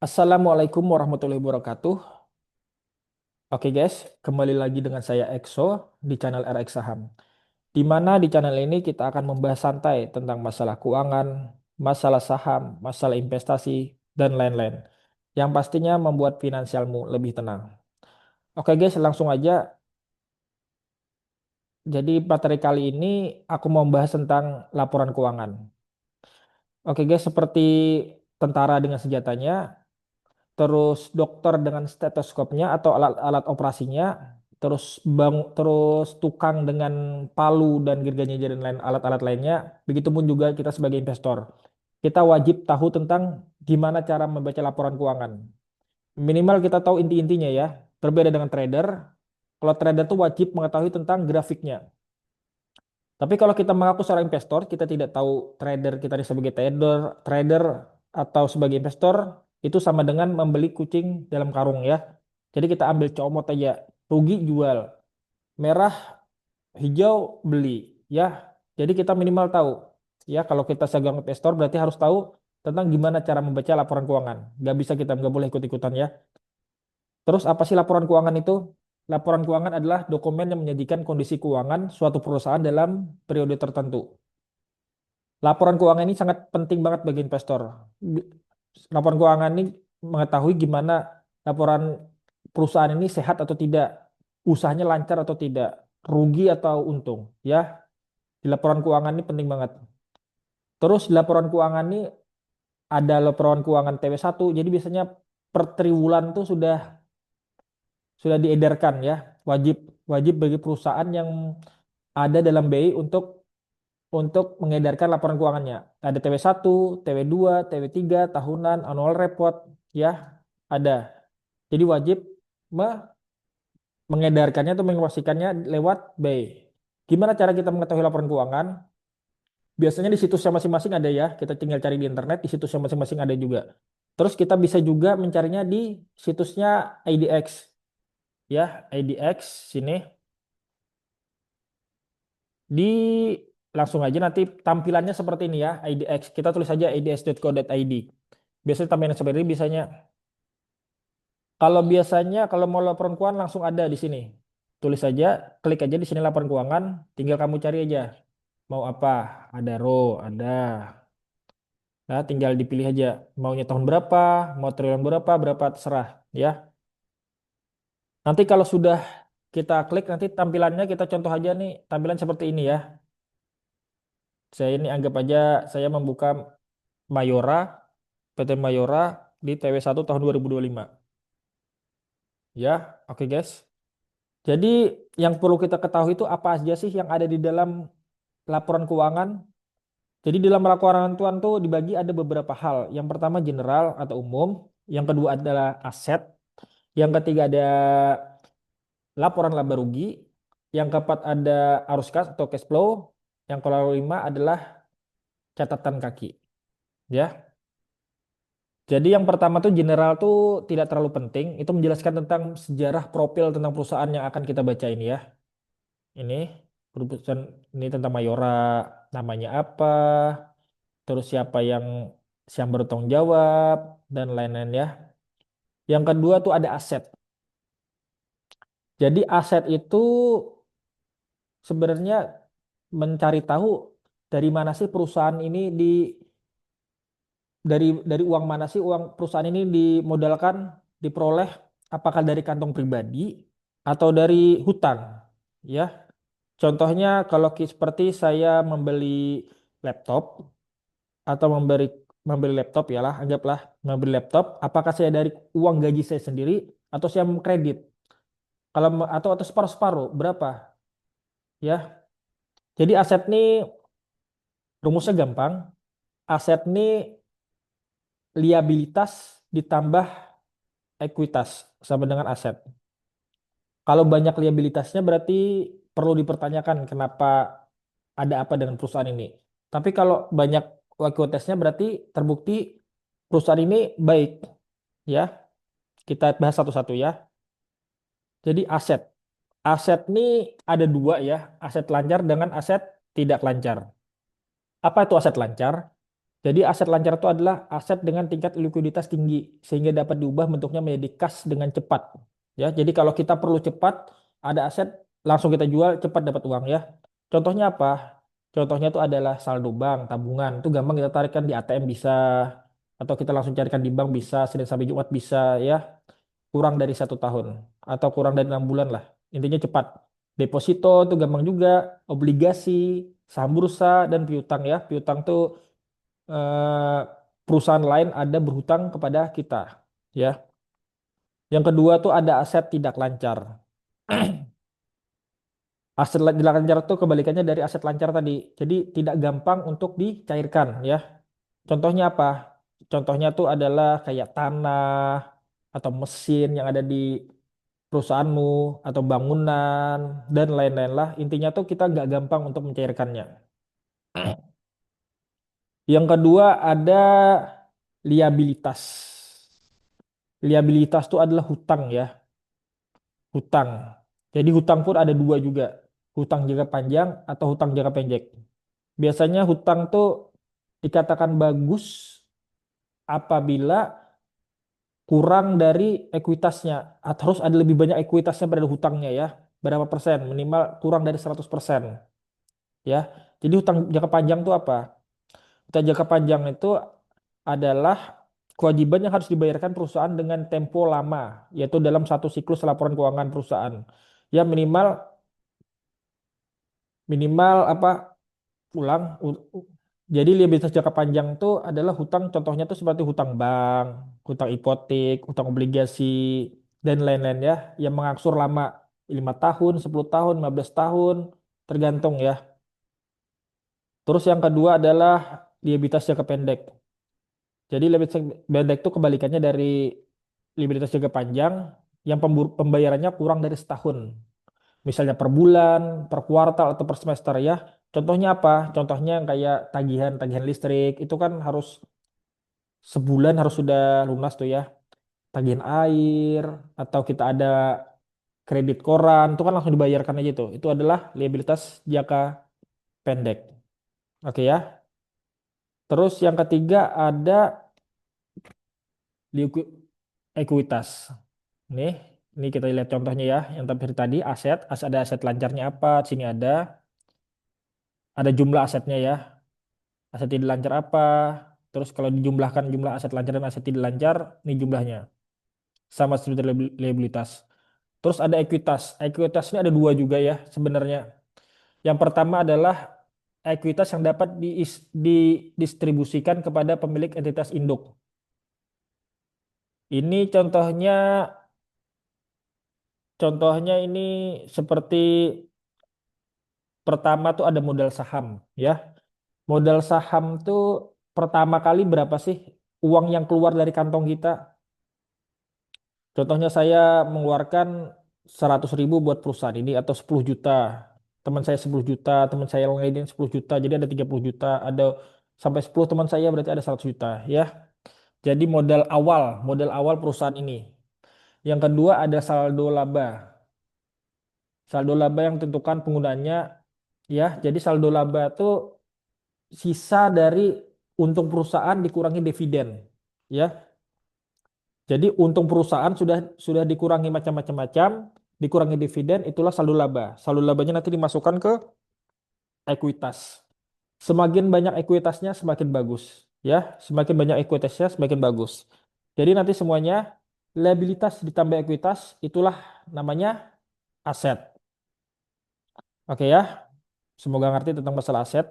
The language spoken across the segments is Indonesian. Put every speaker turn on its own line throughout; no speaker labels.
Assalamualaikum warahmatullahi wabarakatuh. Oke guys, kembali lagi dengan saya Exo di channel RX Saham. Di mana di channel ini kita akan membahas santai tentang masalah keuangan, masalah saham, masalah investasi, dan lain-lain. Yang pastinya membuat finansialmu lebih tenang. Oke guys, langsung aja. Jadi materi kali ini aku mau membahas tentang laporan keuangan. Oke guys, seperti tentara dengan senjatanya, terus dokter dengan stetoskopnya atau alat-alat operasinya, terus tukang dengan palu dan gergaji dan lain alat-alat lainnya. Begitupun juga kita sebagai investor. Kita wajib tahu tentang gimana cara membaca laporan keuangan. Minimal kita tahu inti-intinya ya. Berbeda dengan trader. Kalau trader tuh wajib mengetahui tentang grafiknya. Tapi kalau kita mengaku seorang investor, kita tidak tahu kita ini sebagai trader atau sebagai investor, itu sama dengan membeli kucing dalam karung ya. Jadi kita ambil comot aja, rugi jual, merah, hijau beli ya. Jadi kita minimal tahu ya kalau kita sebagai investor berarti harus tahu tentang gimana cara membaca laporan keuangan. Nggak boleh ikut-ikutan ya. Terus apa sih laporan keuangan itu? Laporan keuangan adalah dokumen yang menyajikan kondisi keuangan suatu perusahaan dalam periode tertentu. Laporan keuangan ini sangat penting banget bagi investor. Laporan keuangan ini mengetahui gimana laporan perusahaan ini sehat atau tidak, usahanya lancar atau tidak, rugi atau untung. Ya, di laporan keuangan ini penting banget. Terus di laporan keuangan ini ada laporan keuangan TW1, jadi biasanya per triwulan tuh sudah diedarkan ya, wajib wajib bagi perusahaan yang ada dalam BI untuk mengedarkan laporan keuangannya. Ada TW1, TW2, TW3, tahunan, annual report, ya, ada. Jadi wajib me- mengedarkannya atau menginformasikannya lewat BI. Gimana cara kita mengetahui laporan keuangan? Biasanya di situsnya masing-masing ada ya. Kita tinggal cari di internet, di situsnya masing-masing ada juga. Terus kita bisa juga mencarinya di situsnya IDX. Ya, IDX sini. Di langsung aja nanti tampilannya seperti ini ya, IDX. Kita tulis saja ids.co.id. Biasanya tampilan seperti ini biasanya. Kalau mau laporan keuangan langsung ada di sini. Tulis saja, klik aja di sini laporan keuangan, tinggal kamu cari aja. Mau apa? Ada row, ada. Nah, tinggal dipilih aja. Maunya tahun berapa, mau triliun berapa, berapa terserah ya. Nanti kalau sudah kita klik nanti tampilannya kita contoh aja nih, tampilan seperti ini ya. Saya ini anggap aja saya membuka Mayora, PT Mayora di TW1 tahun 2025. Ya, oke guys. Jadi yang perlu kita ketahui itu apa aja sih yang ada di dalam laporan keuangan. Jadi dalam laporan keuangan tuh dibagi ada beberapa hal. Yang pertama general atau umum, yang kedua adalah aset, yang ketiga ada laporan laba rugi, yang keempat ada arus kas atau cash flow, yang kelima adalah catatan kaki. Ya. Jadi yang pertama tuh general tuh tidak terlalu penting. Itu menjelaskan tentang sejarah profil tentang perusahaan yang akan kita baca ini ya. Ini perusahaan ini tentang Mayora, namanya apa, terus siapa yang bertanggung jawab dan lain-lain ya. Yang kedua tuh ada aset. Jadi aset itu sebenarnya mencari tahu dari mana sih perusahaan ini dari uang mana sih uang perusahaan ini dimodalkan, diperoleh, apakah dari kantong pribadi atau dari hutang, ya. Contohnya kalau seperti saya membeli laptop atau membeli laptop ya lah, anggaplah membeli laptop, apakah saya dari uang gaji saya sendiri atau saya kredit? Atau separuh-separuh, berapa? Ya. Jadi aset ini rumusnya gampang. Aset ini liabilitas ditambah ekuitas sama dengan aset. Kalau banyak liabilitasnya berarti perlu dipertanyakan kenapa ada apa dengan perusahaan ini. Tapi kalau banyak ekuitasnya berarti terbukti perusahaan ini baik. Ya, kita bahas satu-satu ya. Jadi aset. Aset ini ada dua ya, aset lancar dengan aset tidak lancar. Apa itu aset lancar? Jadi aset lancar itu adalah aset dengan tingkat likuiditas tinggi sehingga dapat diubah bentuknya menjadi kas dengan cepat. Ya, jadi kalau kita perlu cepat ada aset langsung kita jual cepat dapat uang ya. Contohnya apa? Contohnya itu adalah saldo bank, tabungan. Itu gampang kita tarikkan di ATM bisa atau kita langsung carikan di bank bisa, Senin sampai Jumat bisa ya. Kurang dari 1 tahun atau kurang dari 6 bulan lah. Intinya cepat. Deposito itu gampang juga, obligasi, saham bursa dan piutang ya. Piutang tuh perusahaan lain ada berhutang kepada kita ya. Yang kedua tuh ada aset tidak lancar. Tidak lancar itu kebalikannya dari aset lancar tadi. Jadi tidak gampang untuk dicairkan ya. Contohnya apa? Contohnya tuh adalah kayak tanah atau mesin yang ada di perusahaanmu atau bangunan dan lain-lain lah. Intinya tuh kita nggak gampang untuk mencairkannya. Yang kedua ada liabilitas. Liabilitas itu adalah hutang ya, hutang. Jadi hutang pun ada dua juga, hutang jangka panjang atau hutang jangka pendek. Biasanya hutang tuh dikatakan bagus apabila kurang dari ekuitasnya, atau harus ada lebih banyak ekuitasnya pada hutangnya ya. Berapa persen? Minimal kurang dari 100% ya. Jadi hutang jangka panjang itu apa? Hutang jangka panjang itu adalah kewajiban yang harus dibayarkan perusahaan dengan tempo lama, yaitu dalam satu siklus laporan keuangan perusahaan. Ya minimal minimal apa ulang jadi liabilitas jangka panjang itu adalah hutang contohnya tuh seperti hutang bank, hutang hipotek, hutang obligasi dan lain-lain ya yang mengangsur lama 5 tahun, 10 tahun, 15 tahun tergantung ya. Terus yang kedua adalah liabilitas jangka pendek. Jadi liabilitas pendek itu kebalikannya dari liabilitas jangka panjang yang pembayarannya kurang dari setahun. Misalnya per bulan, per kuartal atau per semester ya. Contohnya apa? Contohnya yang kayak tagihan listrik itu kan harus sebulan harus sudah lunas tuh ya. Tagihan air atau kita ada kredit koran itu kan langsung dibayarkan aja tuh. Itu adalah liabilitas jangka pendek. Oke ya. Terus yang ketiga ada liku- ekuitas. Nih, ini kita lihat contohnya ya. Yang tadi aset, ada aset lancarnya apa? Di sini ada jumlah asetnya ya. Aset tidak lancar apa? Terus kalau dijumlahkan jumlah aset lancar dan aset tidak lancar, ini jumlahnya. Sama seperti liabilitas. Terus ada ekuitas. Ekuitas ini ada dua juga ya sebenarnya. Yang pertama adalah ekuitas yang dapat didistribusikan kepada pemilik entitas induk. Ini contohnya ini seperti pertama tuh ada modal saham ya. Modal saham tuh pertama kali berapa sih uang yang keluar dari kantong kita? Contohnya saya mengeluarkan 100.000 buat perusahaan ini atau 10 juta. Teman saya 10 juta, teman saya yang lain 10 juta. Jadi ada 30 juta, ada sampai 10 teman saya berarti ada 100 juta ya. Jadi modal awal perusahaan ini. Yang kedua ada saldo laba. Saldo laba yang tentukan penggunaannya ya. Jadi saldo laba itu sisa dari untung perusahaan dikurangi dividen ya. Jadi untung perusahaan sudah dikurangi macam-macam, dikurangi dividen, itulah saldo laba. Saldo labanya nanti dimasukkan ke ekuitas. Semakin banyak ekuitasnya semakin bagus, ya. Semakin banyak ekuitasnya semakin bagus. Jadi nanti semuanya liabilitas ditambah ekuitas itulah namanya aset. Oke ya. Semoga ngerti tentang masalah aset.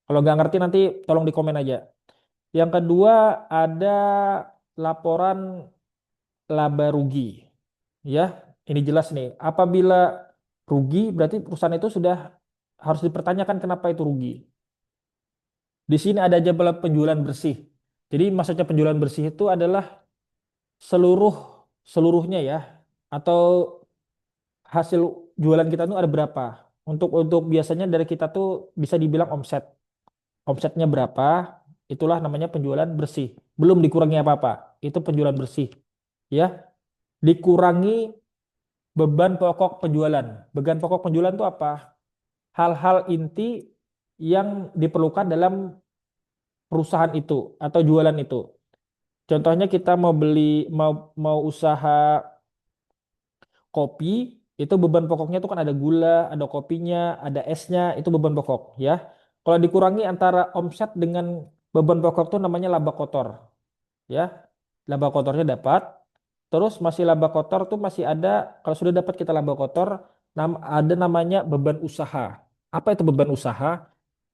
Kalau nggak ngerti nanti tolong di komen aja. Yang kedua ada laporan laba rugi. Ya, ini jelas nih. Apabila rugi, berarti perusahaan itu sudah harus dipertanyakan kenapa itu rugi. Di sini ada jadwal penjualan bersih. Jadi maksudnya penjualan bersih itu adalah seluruh seluruhnya ya, atau hasil jualan kita itu ada berapa. Untuk biasanya dari kita tuh bisa dibilang omset. Omsetnya berapa? Itulah namanya penjualan bersih. Belum dikurangi apa-apa. Itu penjualan bersih. Ya, dikurangi beban pokok penjualan. Beban pokok penjualan itu apa? Hal-hal inti yang diperlukan dalam perusahaan itu atau jualan itu. Contohnya kita mau beli, mau mau usaha kopi, itu beban pokoknya itu kan ada gula, ada kopinya, ada esnya, itu beban pokok ya. Kalau dikurangi antara omset dengan beban pokok itu namanya laba kotor ya. Laba kotornya dapat. Terus masih laba kotor tuh masih ada, kalau sudah dapat kita laba kotor, ada namanya beban usaha. Apa itu beban usaha?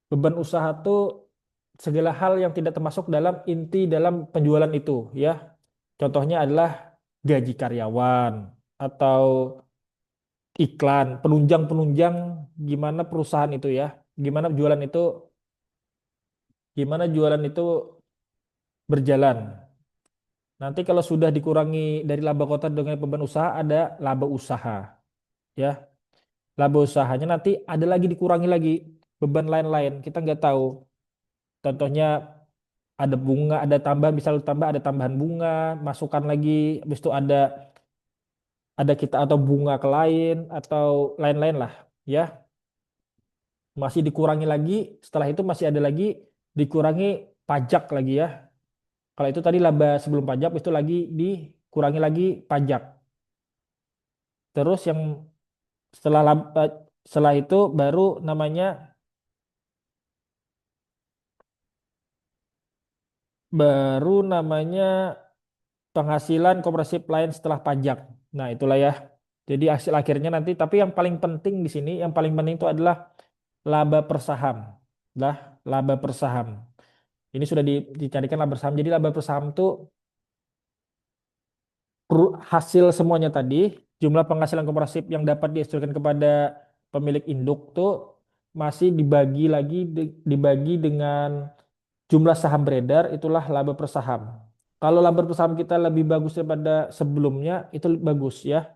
Beban usaha tuh segala hal yang tidak termasuk dalam inti dalam penjualan itu ya. Contohnya adalah gaji karyawan atau iklan, penunjang-penunjang gimana perusahaan itu ya, gimana jualan itu, gimana jualan itu berjalan. Nanti kalau sudah dikurangi dari laba kota dengan beban usaha ada laba usaha ya. Laba usahanya nanti ada lagi dikurangi lagi beban lain-lain. Kita nggak tahu. Contohnya ada bunga, ada tambah, misal tambah ada tambahan bunga, masukkan lagi, habis itu ada kita atau bunga ke lain atau lain-lain lah ya. Masih dikurangi lagi, setelah itu masih ada lagi dikurangi pajak lagi ya. Kalau itu tadi laba sebelum pajak, itu lagi dikurangi lagi pajak. Terus yang setelah setelah itu baru namanya penghasilan komersil lain setelah pajak. Nah, itulah ya. Jadi hasil akhirnya nanti, tapi yang paling penting di sini, yang paling penting itu adalah laba per saham. Lah, laba per saham. Ini sudah dicarikan laba per saham. Jadi laba per saham itu hasil semuanya tadi, jumlah penghasilan komersil yang dapat dihasilkan kepada pemilik induk tuh masih dibagi lagi, dibagi dengan jumlah saham beredar, itulah laba per saham. Kalau laba per saham kita lebih bagus daripada sebelumnya, itu bagus ya.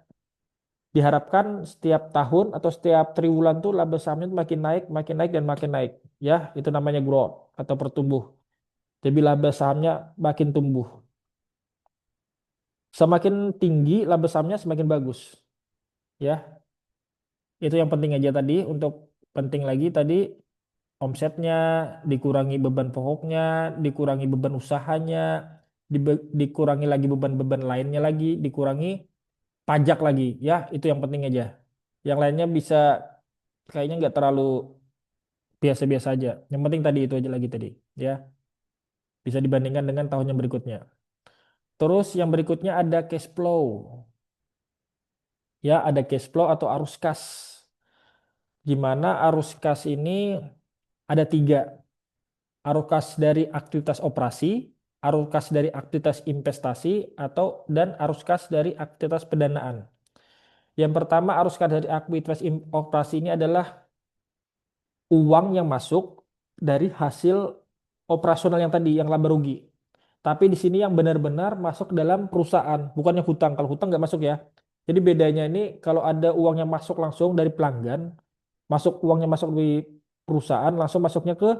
Diharapkan setiap tahun atau setiap triwulan tuh laba sahamnya tuh makin naik, makin naik dan makin naik. Ya, itu namanya growth atau pertumbuh. Jadi laba sahamnya makin tumbuh. Semakin tinggi laba sahamnya semakin bagus. Ya, itu yang penting aja tadi. Untuk penting lagi tadi omsetnya dikurangi beban pokoknya, dikurangi beban usahanya, dikurangi lagi beban-beban lainnya lagi, dikurangi pajak lagi. Ya, itu yang penting aja. Yang lainnya bisa kayaknya nggak terlalu biasa-biasa aja. Yang penting tadi itu aja lagi tadi. Ya, bisa dibandingkan dengan tahun yang berikutnya. Terus yang berikutnya ada cash flow. Ya, ada cash flow atau arus kas. Gimana arus kas ini ada tiga. Arus kas dari aktivitas operasi, arus kas dari aktivitas investasi, atau dan arus kas dari aktivitas pendanaan. Yang pertama arus kas dari aktivitas operasi ini adalah uang yang masuk dari hasil operasional yang tadi, yang laba rugi. Tapi di sini yang benar-benar masuk dalam perusahaan, bukannya hutang. Kalau hutang nggak masuk ya. Jadi bedanya ini kalau ada uang yang masuk langsung dari pelanggan, uangnya masuk di perusahaan, langsung masuknya ke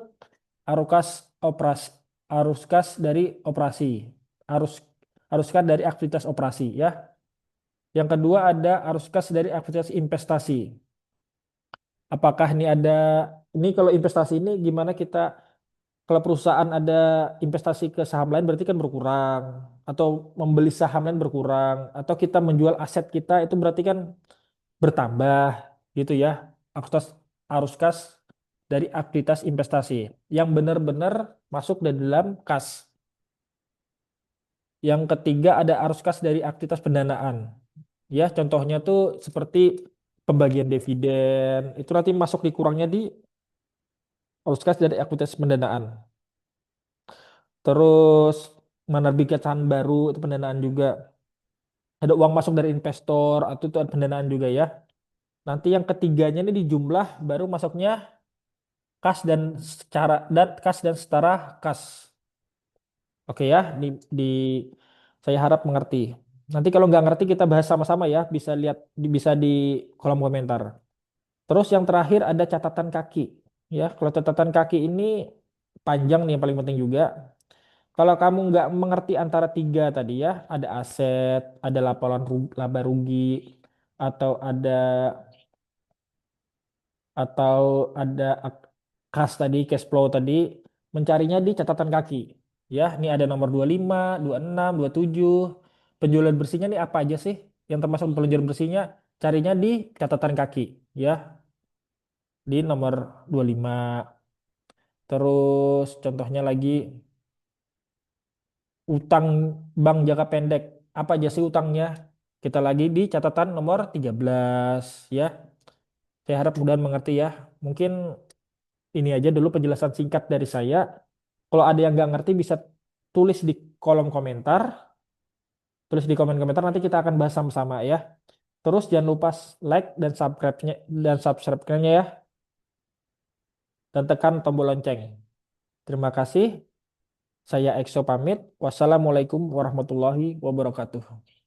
arus kas operasi, arus kas dari operasi, arus arus kas dari aktivitas operasi ya. Yang kedua ada arus kas dari aktivitas investasi. Apakah ini ada, ini kalau investasi ini gimana kita, kalau perusahaan ada investasi ke saham lain berarti kan berkurang, atau membeli saham lain berkurang, atau kita menjual aset kita itu berarti kan bertambah gitu ya. Aktivitas arus kas dari aktivitas investasi yang benar-benar masuk dari dalam kas. Yang ketiga ada arus kas dari aktivitas pendanaan. Ya, contohnya tuh seperti pembagian dividen, itu nanti masuk dikurangnya di arus kas dari aktivitas pendanaan. Terus menerbitkan saham baru itu pendanaan juga. Ada uang masuk dari investor atau itu ada pendanaan juga ya. Nanti yang ketiganya ini di jumlah baru masuknya kas dan secara dan kas dan setara kas. Oke ya, di saya harap mengerti. Nanti kalau nggak ngerti kita bahas sama-sama ya, bisa lihat bisa di kolom komentar. Terus yang terakhir ada catatan kaki. Ya, kalau catatan kaki ini panjang nih yang paling penting juga. Kalau kamu nggak mengerti antara tiga tadi ya, ada aset, ada laporan laba rugi, atau atau ada kas tadi, cash flow tadi. mencarinya di catatan kaki. Ya, ini ada nomor 25, 26, 27. Penjualan bersihnya nih apa aja sih? Yang termasuk penjualan bersihnya carinya di catatan kaki, ya, di nomor 25. Terus contohnya lagi utang bank jangka pendek. Apa aja sih utangnya? Kita lagi di catatan nomor 13, ya. Saya harap mudahan mengerti ya. Mungkin ini aja dulu penjelasan singkat dari saya. Kalau ada yang nggak ngerti bisa tulis di kolom komentar. Tulis di komen komentar nanti kita akan bahas sama-sama ya. Terus jangan lupa like dan subscribe-nya ya dan tekan tombol lonceng. Terima kasih. Saya Exo pamit. Wassalamualaikum warahmatullahi wabarakatuh.